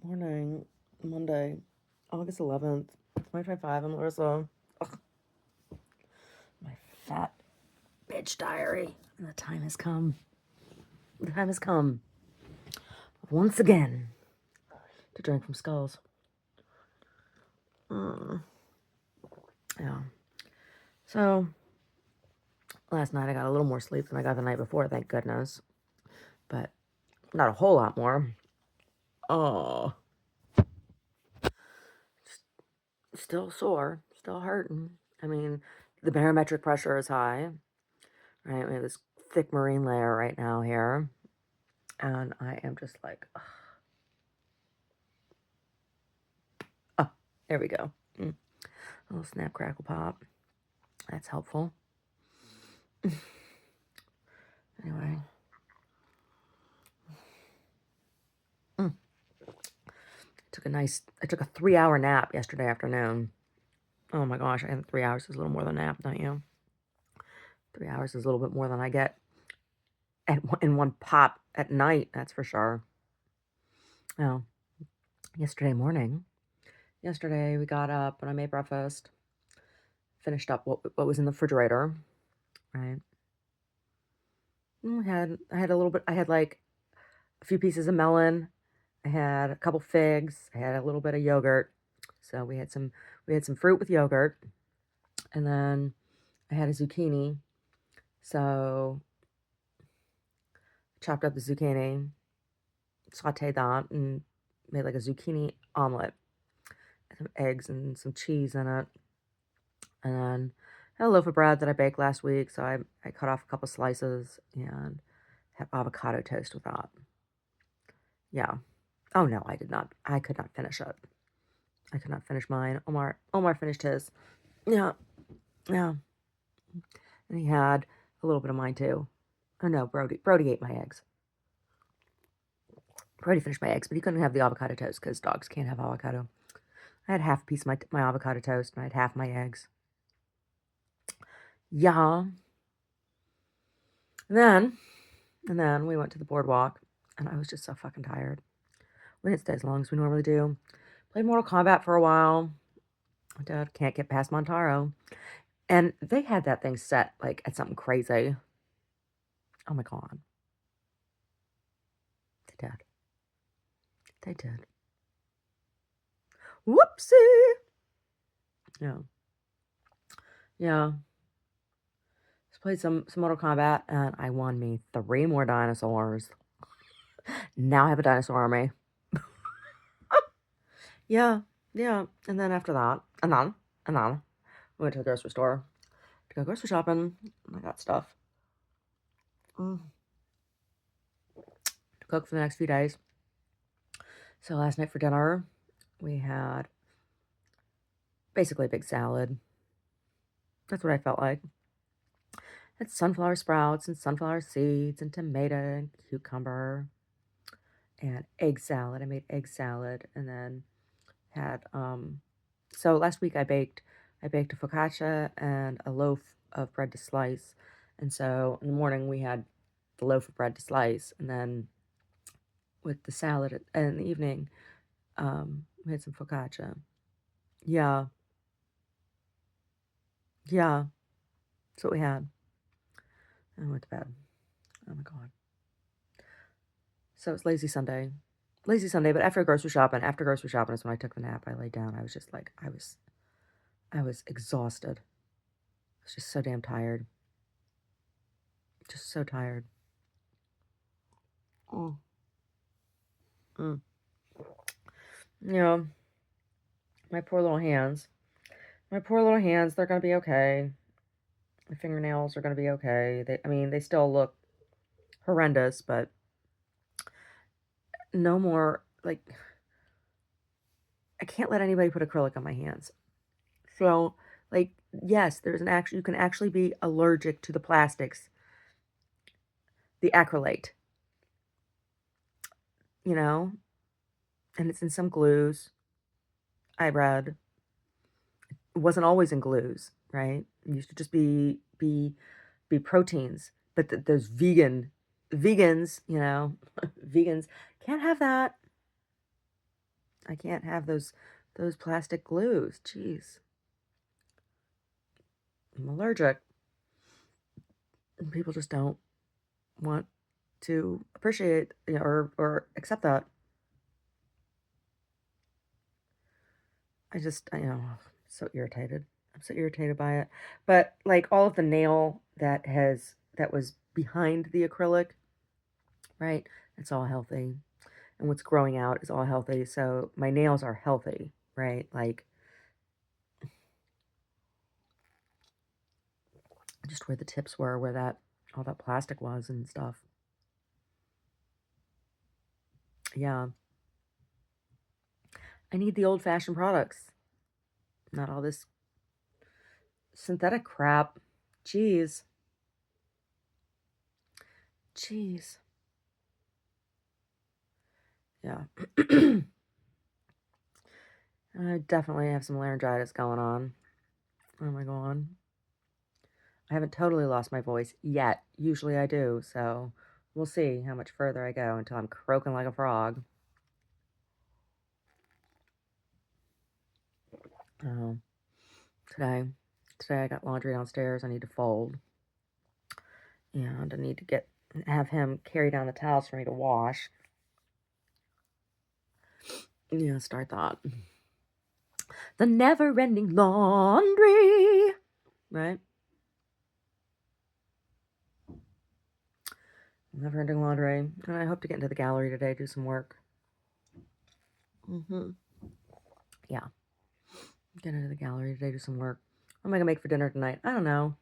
Morning, Monday, August 11th, 2025. I'm Larissa. Ugh, my fat bitch diary. And the time has come. The time has come once again to drink from skulls. Yeah. So, last night I got a little more sleep than I got the night before, thank goodness. But not a whole lot more. Oh. Still sore. Still hurting. I mean, the barometric pressure is high. Right? We have this thick marine layer right now here. And I am just like, ugh. Oh, there we go. A little snap, crackle, pop. That's helpful. Anyway. I took a 3-hour nap yesterday afternoon. Oh my gosh, I think 3 hours is a little more than a nap, don't you? 3 hours is a little bit more than I get in one pop at night, that's for sure. Oh, yesterday we got up and I made breakfast, finished up what was in the refrigerator, right? I had like a few pieces of melon. I had a couple figs. I had a little bit of yogurt. So we had some fruit with yogurt. And then I had a zucchini. So chopped up the zucchini, sauteed that, and made like a zucchini omelet. Some eggs and some cheese in it. And then I had a loaf of bread that I baked last week. So I cut off a couple slices and had avocado toast with that. Yeah. Oh no, I did not. I could not finish it. I could not finish mine. Omar finished his. Yeah. Yeah. And he had a little bit of mine too. Oh no, Brody ate my eggs. Brody finished my eggs, but he couldn't have the avocado toast because dogs can't have avocado. I had half a piece of my avocado toast and I had half my eggs. Yeah. And then we went to the boardwalk and I was just so fucking tired. We didn't stay as long as we normally do. Played Mortal Kombat for a while. Dad can't get past Montaro. And they had that thing set like at something crazy. Oh my God. They did. They did. Whoopsie. Yeah. Yeah. Just played some Mortal Kombat and I won me 3 more dinosaurs. Now I have a dinosaur army. Yeah. Yeah. And then after that, and then we went to the grocery store to go grocery shopping. I got stuff to cook for the next few days. So last night for dinner, we had basically a big salad. That's what I felt like. Had sunflower sprouts and sunflower seeds and tomato and cucumber and egg salad. I made egg salad and then had so last week I baked a focaccia and a loaf of bread to slice. And so in the morning we had the loaf of bread to slice, and then with the salad and in the evening we had some focaccia. Yeah. Yeah. That's what we had. And I went to bed. Oh my God. So it's lazy Sunday. Lazy Sunday, but after grocery shopping is when I took the nap. I laid down. I was just like, I was exhausted. I was just so damn tired. Just so tired. Oh. Mm. You know, my poor little hands. My poor little hands, they're going to be okay. My fingernails are going to be okay. They still look horrendous, but no more, like, I can't let anybody put acrylic on my hands. So, like, yes, you can actually be allergic to the plastics, the acrylate, and it's in some glues. I read it wasn't always in glues, right? It used to just be proteins, but those vegans, vegans can't have that. I can't have those plastic glues. Jeez. I'm allergic. And people just don't want to appreciate, or accept that. So irritated. I'm so irritated by it. But like all of the nail that was behind the acrylic, right? It's all healthy. And what's growing out is all healthy. So my nails are healthy, right? Like just where the tips were, where that all that plastic was and stuff. Yeah. I need the old-fashioned products, not all this synthetic crap. Jeez. Jeez. Yeah. I definitely have some laryngitis going on. Oh my god. I haven't totally lost my voice yet. Usually I do, so we'll see how much further I go until I'm croaking like a frog. Oh, today, today I got laundry downstairs I need to fold, and I need to have him carry down the towels for me to wash. Yeah, start that. The never-ending laundry, right? Never-ending laundry. And I hope to get into the gallery today, do some work. Yeah, get into the gallery today, do some work. What am I gonna make for dinner tonight? I don't know.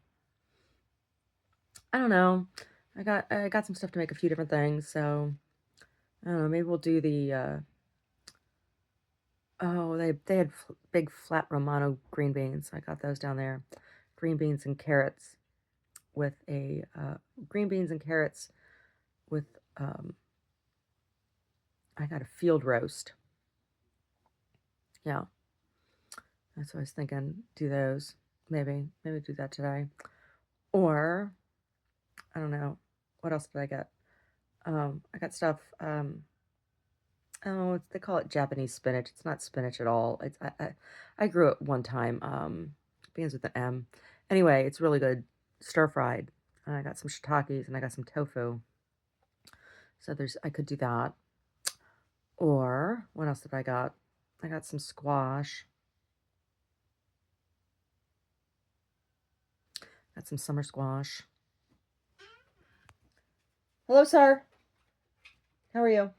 I don't know. I got some stuff to make a few different things, so I don't know. Maybe we'll do the oh, they had big flat Romano green beans. I got those down there. Green beans and carrots with a green beans and carrots with I got a field roast. Yeah, that's what I was thinking. Do those. Maybe do that today. Or I don't know. What else did I get? I got stuff. Oh, they call it Japanese spinach. It's not spinach at all. I grew it one time. Begins with an M. Anyway, it's really good. Stir fried. And I got some shiitakes and I got some tofu. So I could do that. Or what else did I got? I got some squash. Got some summer squash. Hello, sir. How are you?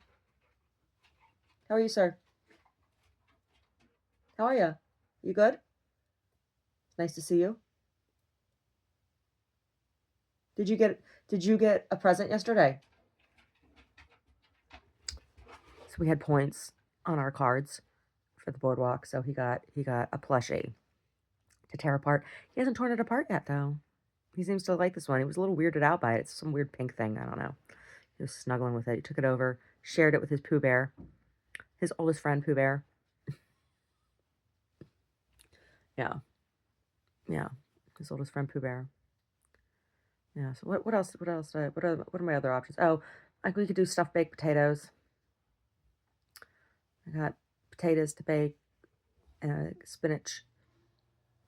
How are you, sir? How are you? You good? Nice to see you. Did you get a present yesterday? So we had points on our cards for the boardwalk, so he got a plushie to tear apart. He hasn't torn it apart yet though. He seems to like this one. He was a little weirded out by it. It's some weird pink thing. I don't know. He was snuggling with it. He took it over, shared it with his Pooh Bear, his oldest friend Pooh Bear. Yeah, yeah, his oldest friend Pooh Bear. Yeah. So what else? What else? What are my other options? Oh, like we could do stuffed baked potatoes. I got potatoes to bake and spinach.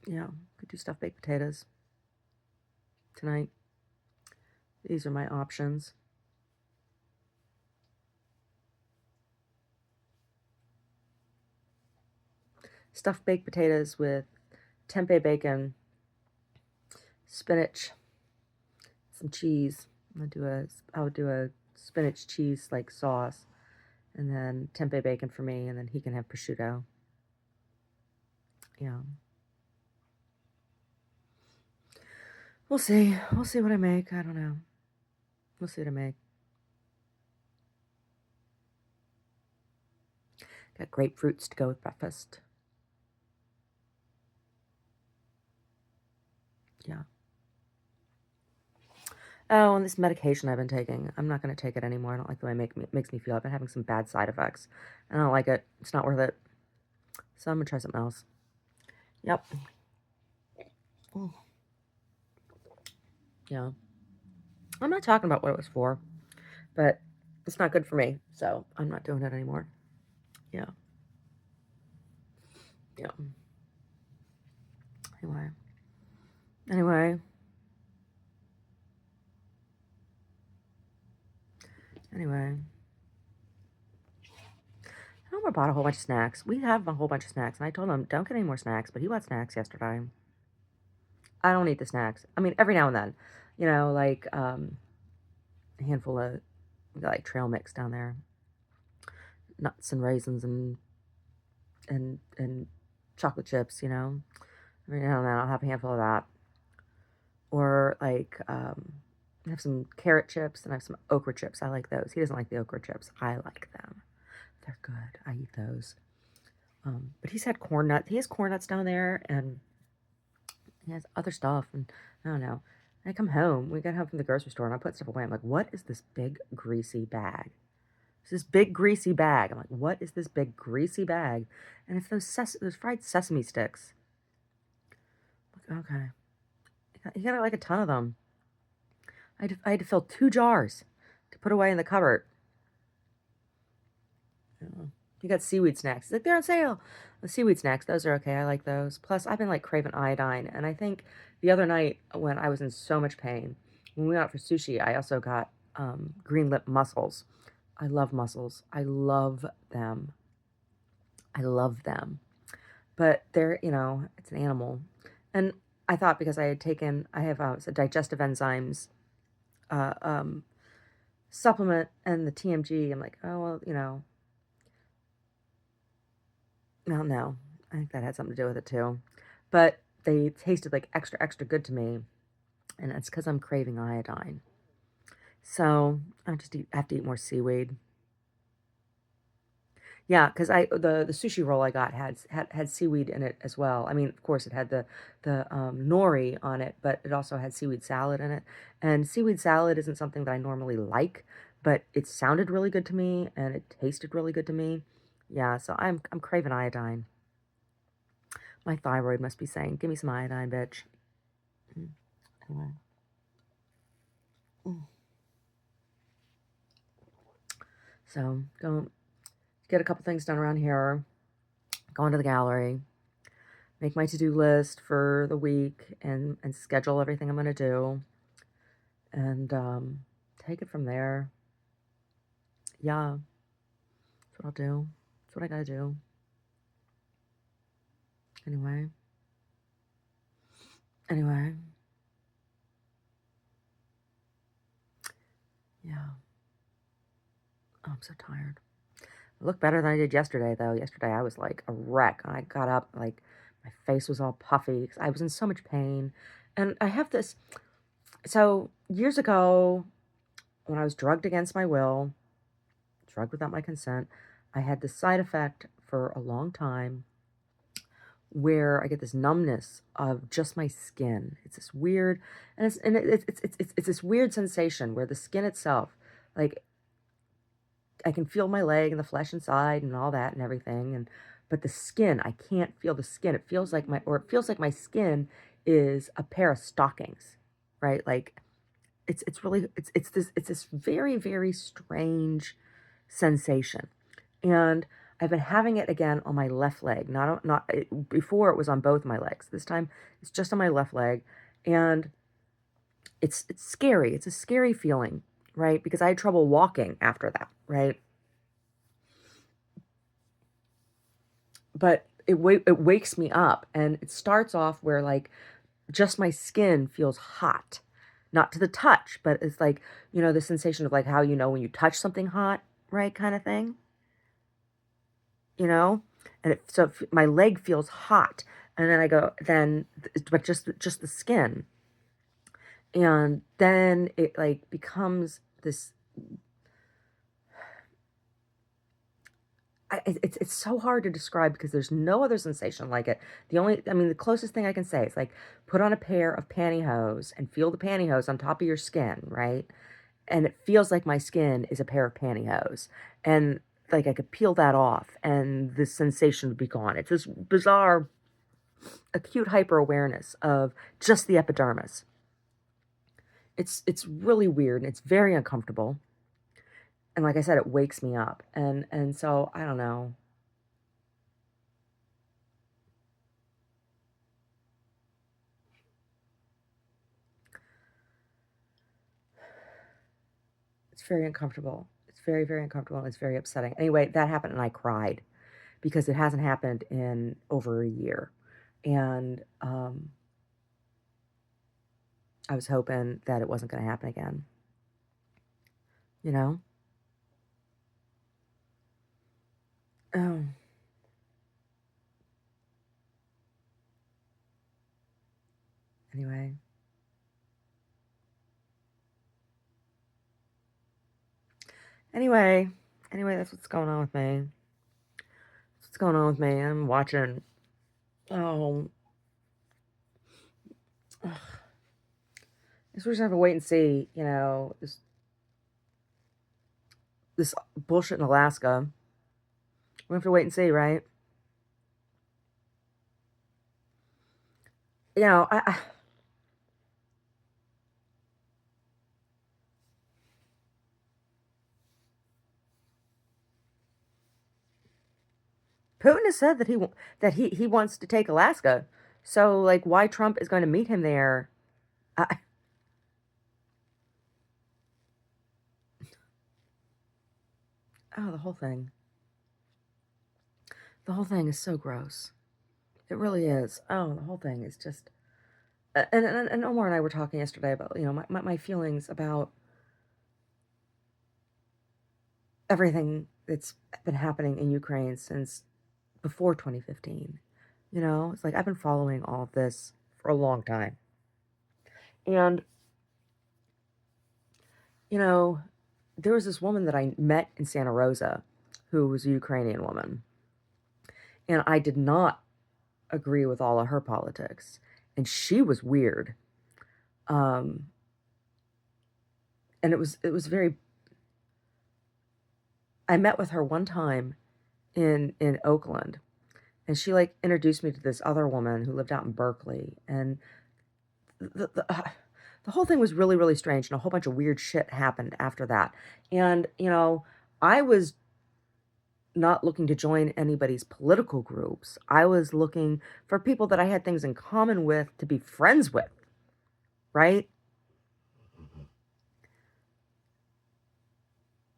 Yeah, could do stuffed baked potatoes tonight. These are my options. Stuffed baked potatoes with tempeh bacon, spinach, some cheese. I would do a spinach cheese like sauce, and then tempeh bacon for me, and then he can have prosciutto. Yeah. We'll see. We'll see what I make. I don't know. We'll see what I make. Got grapefruits to go with breakfast. Yeah. Oh, and this medication I've been taking. I'm not going to take it anymore. I don't like the way it makes me feel. I've been having some bad side effects. I don't like it. It's not worth it. So I'm going to try something else. Yep. Oh, yeah. I'm not talking about what it was for, but it's not good for me. So I'm not doing it anymore. Yeah. Yeah. Anyway. Anyway. Anyway. Homer bought a whole bunch of snacks. We have a whole bunch of snacks, and I told him, don't get any more snacks, but he bought snacks yesterday. I don't eat the snacks. I mean, every now and then, like a handful of like trail mix down there, nuts and raisins and chocolate chips. Every now and then I'll have a handful of that, or like I have some carrot chips and I have some okra chips. I like those. He doesn't like the okra chips. I like them. They're good. I eat those. But he's had corn nuts. He has corn nuts down there, and he has other stuff. And I don't know. I come home. We got home from the grocery store, and I put stuff away. I'm like, what is this big greasy bag? It's this big greasy bag. I'm like, what is this big greasy bag? And it's those fried sesame sticks. I'm like, okay. He got like a ton of them. I had to fill 2 jars to put away in the cupboard. You got seaweed snacks. He's like, they're on sale. The seaweed snacks, those are okay. I like those. Plus, I've been like craving iodine. And I think the other night when I was in so much pain, when we went out for sushi, I also got green lip mussels. I love mussels. I love them. I love them. But they're, it's an animal. And I thought because I have a digestive enzymes uh, um, supplement and the TMG, I'm like, oh, well, well, no. I think that had something to do with it too. But they tasted like extra, extra good to me. And it's because I'm craving iodine. So I have to eat more seaweed. Yeah, because the sushi roll I got had seaweed in it as well. I mean, of course, it had the nori on it, but it also had seaweed salad in it. And seaweed salad isn't something that I normally like, but it sounded really good to me and it tasted really good to me. Yeah, so I'm craving iodine. My thyroid must be saying, "Give me some iodine, bitch." Anyway. So go get a couple things done around here. Go into the gallery. Make my to-do list for the week and schedule everything I'm going to do. And take it from there. Yeah, that's what I'll do. That's what I got to do. Anyway. Anyway. Yeah. Oh, I'm so tired. I look better than I did yesterday, though. Yesterday I was like a wreck. And I got up, like, my face was all puffy. I was in so much pain. And I have this. So, years ago, when I was drugged against my will, drugged without my consent, I had this side effect for a long time where I get this numbness of just my skin. It's this weird, and it's this weird sensation where the skin itself, like I can feel my leg and the flesh inside and all that and everything, but the skin, I can't feel the skin. It feels like my skin is a pair of stockings, right? Like it's this very, very strange sensation. And I've been having it again on my left leg. Before it was on both my legs. This time it's just on my left leg, and it's scary. It's a scary feeling, right? Because I had trouble walking after that, right? But it wakes me up, and it starts off where like just my skin feels hot, not to the touch, but it's like the sensation of like how when you touch something hot, right, kind of thing. you know, and my leg feels hot, and then I go but just the skin, and then it like becomes this. It's so hard to describe because there's no other sensation like it. The closest thing I can say is like put on a pair of pantyhose and feel the pantyhose on top of your skin, right? And it feels like my skin is a pair of pantyhose, and like I could peel that off and the sensation would be gone. It's this bizarre acute hyper awareness of just the epidermis. It's really weird and it's very uncomfortable. And like I said, it wakes me up. And so I don't know. very uncomfortable. It's very, very uncomfortable, and it's very upsetting. Anyway, that happened, and I cried because it hasn't happened in over a year. And I was hoping that it wasn't going to happen again, you know? Oh, anyway. Anyway, anyway, that's what's going on with me. That's what's going on with me. I'm watching, oh, ugh, I guess we're just gonna have to wait and see, this bullshit in Alaska. We have to wait and see, right? You know, Putin has said that he wants to take Alaska. So like, why Trump is going to meet him there? I, oh, the whole thing is so gross. It really is. Oh, the whole thing is just. And Omar and I were talking yesterday about my feelings about everything that's been happening in Ukraine since before 2015. It's like I've been following all of this for a long time. And, you know, there was this woman that I met in Santa Rosa who was a Ukrainian woman. And I did not agree with all of her politics. And she was weird. Um, and it was very I met with her one time in Oakland, and she like introduced me to this other woman who lived out in Berkeley, and the the, uh, the whole thing was really really strange, and a whole bunch of weird shit happened after that. And I was not looking to join anybody's political groups. I was looking for people that I had things in common with to be friends with, right?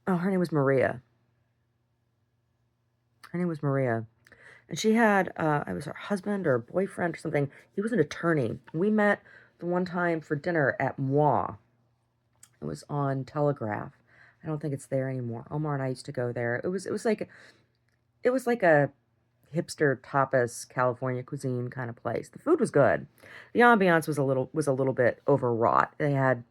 Oh, her name was Maria. Her name was Maria. And she had, I was her husband or boyfriend or something. He was an attorney. We met the one time for dinner at Moi. It was on Telegraph. I don't think it's there anymore. Omar and I used to go there. It was like a hipster tapas California cuisine kind of place. The food was good. The ambiance was a little bit overwrought. They had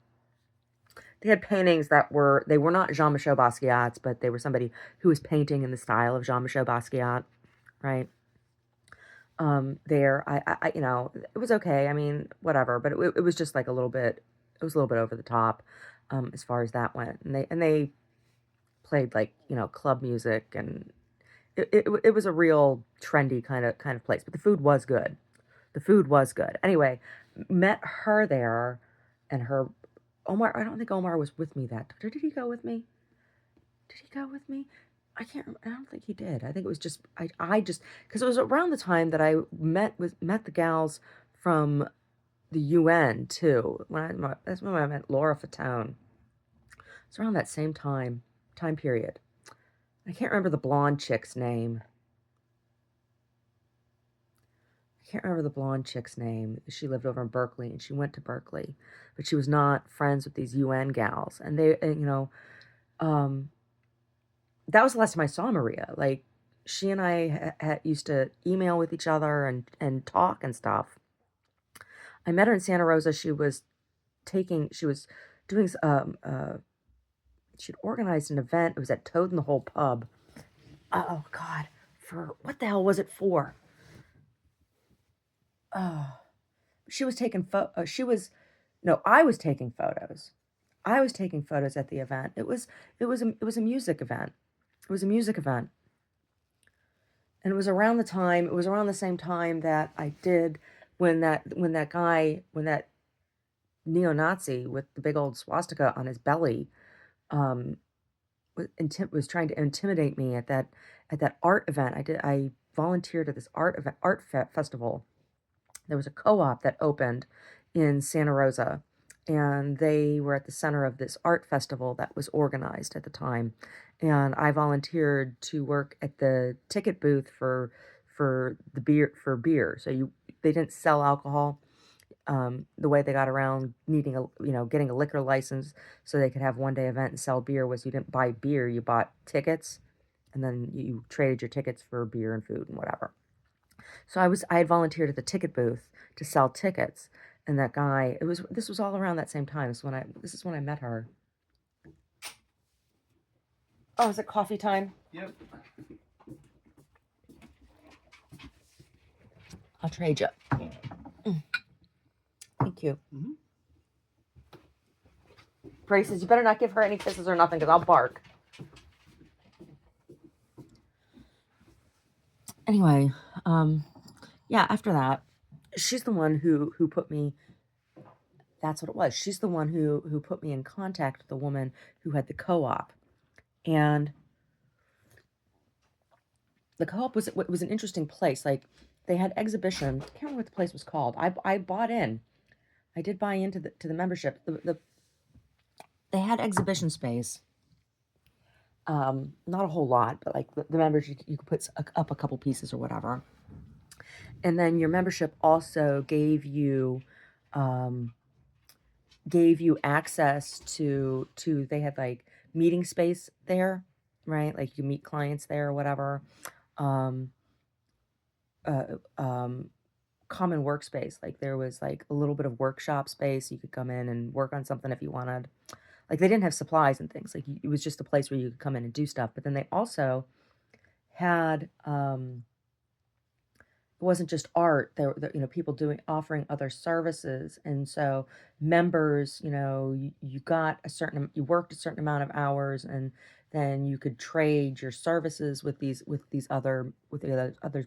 paintings that they were not Jean-Michel Basquiat's, but they were somebody who was painting in the style of Jean-Michel Basquiat, right? There, it was okay. I mean, whatever, but it was just like it was a little bit over the top, as far as that went. And they played like, club music, and it was a real trendy kind of place, but the food was good. The food was good. Anyway, met her there, and her Omar. I don't think Omar was with me that. Did he go with me? Did he go with me? I can't remember. I don't think he did. I think it was just I just because it was around the time that I met the gals from the UN too. That's when I met Laura Fatone. It's around that same time period. I can't remember the blonde chick's name. I can't remember the blonde chick's name. She lived over in Berkeley, and she went to Berkeley, but she was not friends with these UN gals. And um, that was the last time I saw Maria. Like, she and I used to email with each other and talk and stuff. I met her in Santa Rosa. She was doing, she'd organized an event. It was at Toad in the Hole Pub. Oh, God. For what the hell was it for? Oh, she was taking no, I was taking photos. I was taking photos at the event. It was a music event. It was a music event. And it was around the same time that I did when that neo-Nazi with the big old swastika on his belly um was trying to intimidate me at that art event. I volunteered at this festival. There was a co-op that opened in Santa Rosa, and they were at the center of this art festival that was organized at the time. And I volunteered to work at the ticket booth for beer. So they didn't sell alcohol. The way they got around needing getting a liquor license so they could have one day event and sell beer was you didn't buy beer, you bought tickets, and then you traded your tickets for beer and food and whatever. So I had volunteered at the ticket booth to sell tickets, and that guy, this was all around that same time. This is when I met her. Oh, is it coffee time? Yep. I'll trade you. Thank you. Mm-hmm. Brady says, you better not give her any kisses or nothing, because I'll bark. Anyway, yeah, after that, she's the one who put me, that's what it was. She's the one who put me in contact with the woman who had the co-op. And the co-op was an interesting place. Like, they had exhibitions. I can't remember what the place was called. I bought in. I did buy into the membership. They had exhibition space. Not a whole lot, but like the members, you could put up a couple pieces or whatever. And then your membership also gave you access to they had like meeting space there, right? Like you meet clients there or whatever. Um, common workspace. Like there was like a little bit of workshop space. You could come in and work on something if you wanted. Like they didn't have supplies and things. Like it was just a place where you could come in and do stuff. But then they also had it wasn't just art. There were people offering other services, and so members, you got you worked a certain amount of hours, and then you could trade your services with the other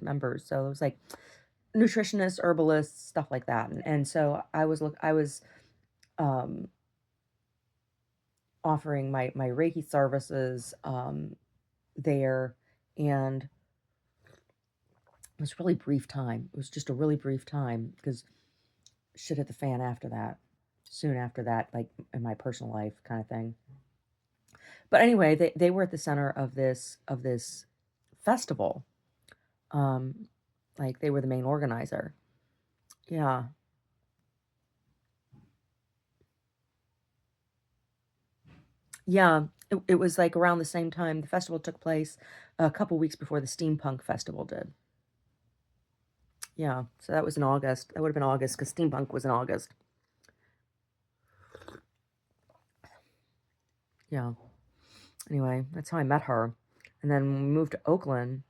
members. So it was like nutritionists, herbalists, stuff like that. And so I was um, offering my Reiki services there, and it was a really brief time. It was just a really brief time because shit hit the fan after that. Soon after that, like in my personal life kind of thing. But anyway, they were at the center of this festival. Like they were the main organizer. Yeah. Yeah, it was like around the same time the festival took place, a couple weeks before the steampunk festival did. Yeah, so that was in August. That would have been August because steampunk was in August. Yeah. Anyway, that's how I met her. And then when we moved to Oakland,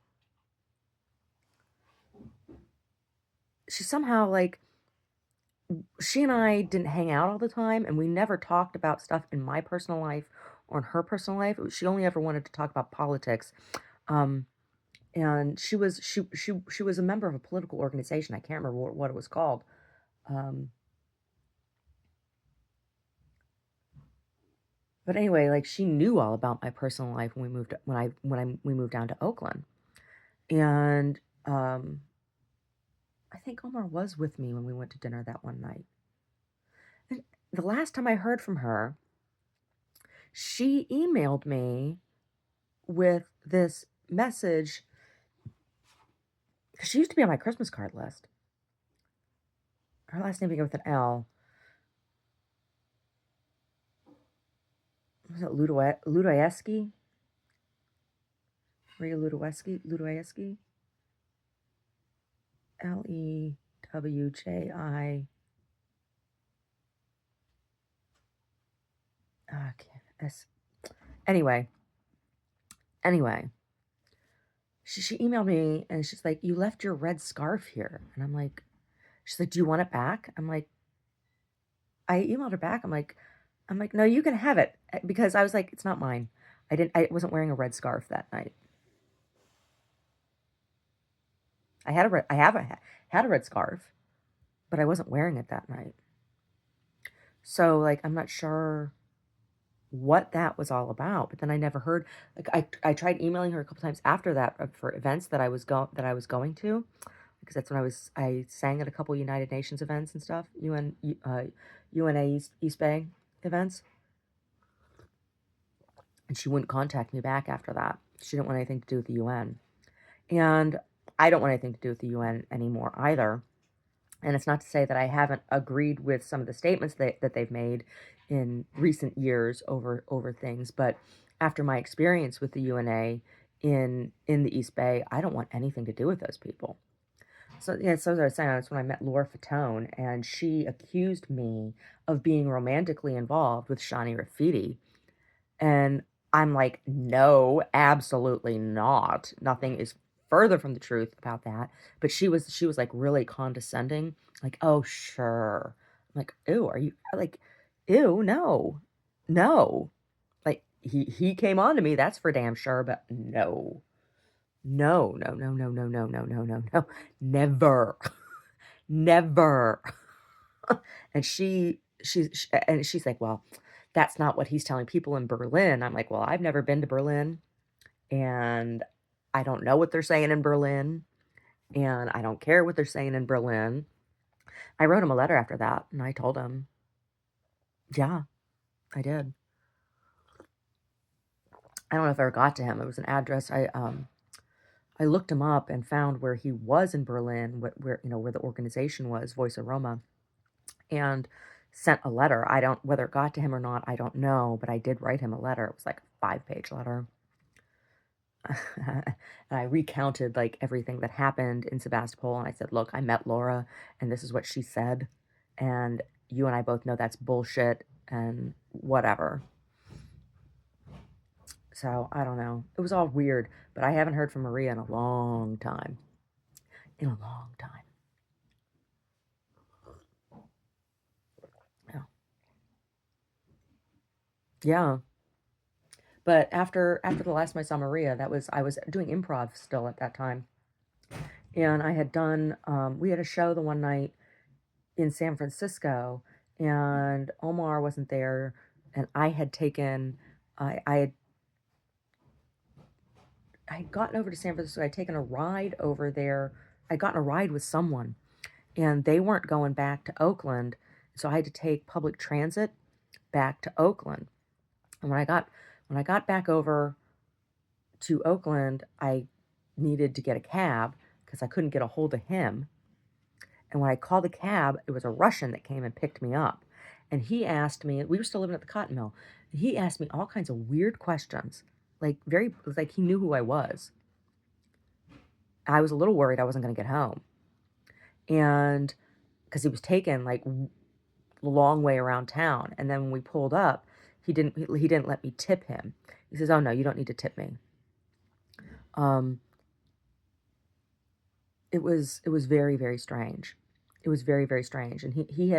she somehow like she and I didn't hang out all the time, and we never talked about stuff in my personal life or in her personal life. She only ever wanted to talk about politics. Um, and she was a member of a political organization. I can't remember what it was called. Um, but anyway, like she knew all about my personal life when we moved down to Oakland, and I think Omar was with me when we went to dinner that one night. And the last time I heard from her, she emailed me with this message. She used to be on my Christmas card list. Her last name began with an L. Was it Ludoyeski? Maria Ludoyeski? Lewji. S. Anyway, she emailed me and she's like, "You left your red scarf here," and I'm like, she's like, "Do you want it back?" I'm like, I emailed her back. I'm like, "No, you can have it," because I was like, "It's not mine." I wasn't wearing a red scarf that night. Had a red scarf, but I wasn't wearing it that night. So like, I'm not sure what that was all about. But then I never heard. Like I tried emailing her a couple times after that for events that I was going to, like because that's when I sang at a couple United Nations events and stuff, UNA East Bay events, and she wouldn't contact me back after that. She didn't want anything to do with the UN. And I don't want anything to do with the UN anymore either. And it's not to say that I haven't agreed with some of the statements that they've made in recent years over things, but after my experience with the UNA in the East Bay, I don't want anything to do with those people. So yeah, so as I was saying, that's when I met Laura Fatone, and she accused me of being romantically involved with Shani Rafidi, and I'm like, no, absolutely not. Nothing is further from the truth about that. But she was like really condescending, like, oh sure. I'm like, ew, are you like, ew, no. No. Like he came on to me, that's for damn sure, but no. No, no, no, no, no, no, no, no, no, no. Never. Never. And she's like, well, that's not what he's telling people in Berlin. I'm like, well, I've never been to Berlin, and I don't know what they're saying in Berlin, and I don't care what they're saying in Berlin. I wrote him a letter after that, and I told him, yeah, I did. I don't know if I ever got to him. It was an address. I looked him up and found where he was in Berlin, where the organization was, Voice of Roma, and sent a letter. I don't whether it got to him or not, I don't know, but I did write him a letter. It was like a 5-page letter. And I recounted like everything that happened in Sebastopol, and I said, look, I met Laura and this is what she said, and you and I both know that's bullshit and whatever. So I don't know, it was all weird, but I haven't heard from Maria in a long time. Yeah. Yeah. But after the last time I saw Maria, that was I was doing improv still at that time, and I had done we had a show the one night in San Francisco, and Omar wasn't there, and I had gotten over to San Francisco. I'd taken a ride over there. I'd gotten a ride with someone, and they weren't going back to Oakland, so I had to take public transit back to Oakland. And when I got back over to Oakland, I needed to get a cab because I couldn't get a hold of him. And when I called the cab, it was a Russian that came and picked me up. And he asked me, we were still living at the cotton mill, and he asked me all kinds of weird questions, like he knew who I was. I was a little worried I wasn't going to get home. And because he was taken like a long way around town. And then when we pulled up, he didn't let me tip him. He says, "Oh no, you don't need to tip me." Um, it was very, very strange. It was very, very strange. And he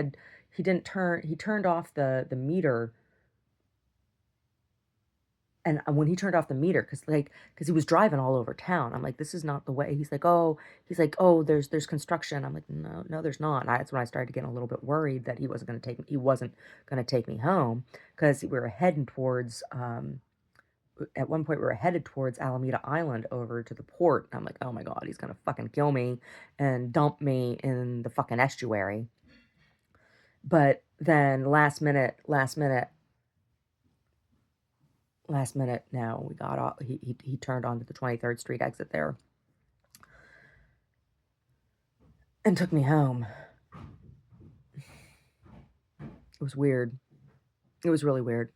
turned off the meter, and when he turned off the meter, because he was driving all over town, I'm like, this is not the way. He's like, oh, there's construction. I'm like, no, no, there's not. And that's when I started getting a little bit worried that he wasn't gonna take me home, because we were heading towards at one point we were headed towards Alameda Island over to the port. And I'm like, oh my God, he's gonna fucking kill me and dump me in the fucking estuary. But then last minute, now we got off. He turned onto the 23rd Street exit there and took me home. It was weird. It was really weird.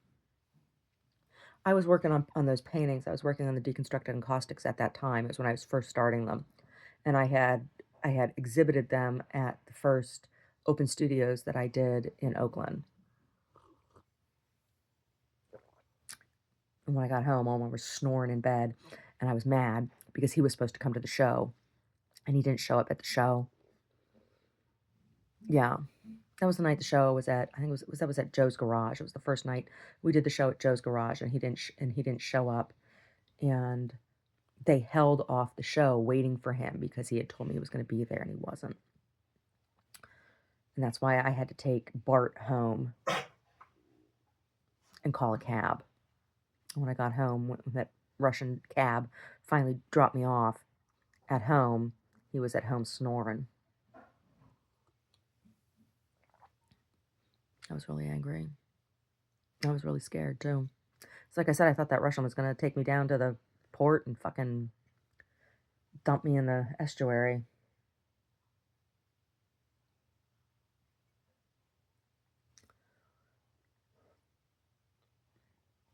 I was working on those paintings. I was working on the deconstructed encaustics at that time. It was when I was first starting them, and I had exhibited them at the first open studios that I did in Oakland. And when I got home, Omar was snoring in bed, and I was mad because he was supposed to come to the show, and he didn't show up at the show. Yeah, that was the night the show was at. I think it was at Joe's Garage. It was the first night we did the show at Joe's Garage, and he didn't show up, and they held off the show waiting for him because he had told me he was going to be there and he wasn't. And that's why I had to take Bart home and call a cab. When I got home, when that Russian cab finally dropped me off at home, he was at home snoring. I was really angry. I was really scared, too. It's like I said, I thought that Russian was going to take me down to the port and fucking dump me in the estuary.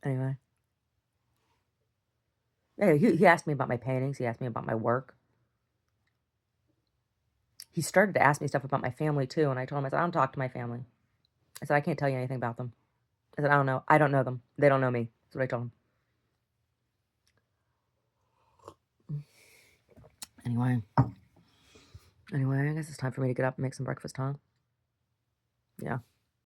Anyway. Yeah, he asked me about my paintings. He asked me about my work. He started to ask me stuff about my family, too, and I told him, I said, I don't talk to my family. I said, I can't tell you anything about them. I said, I don't know. I don't know them. They don't know me. That's what I told him. Anyway. Anyway, I guess it's time for me to get up and make some breakfast, huh? Yeah.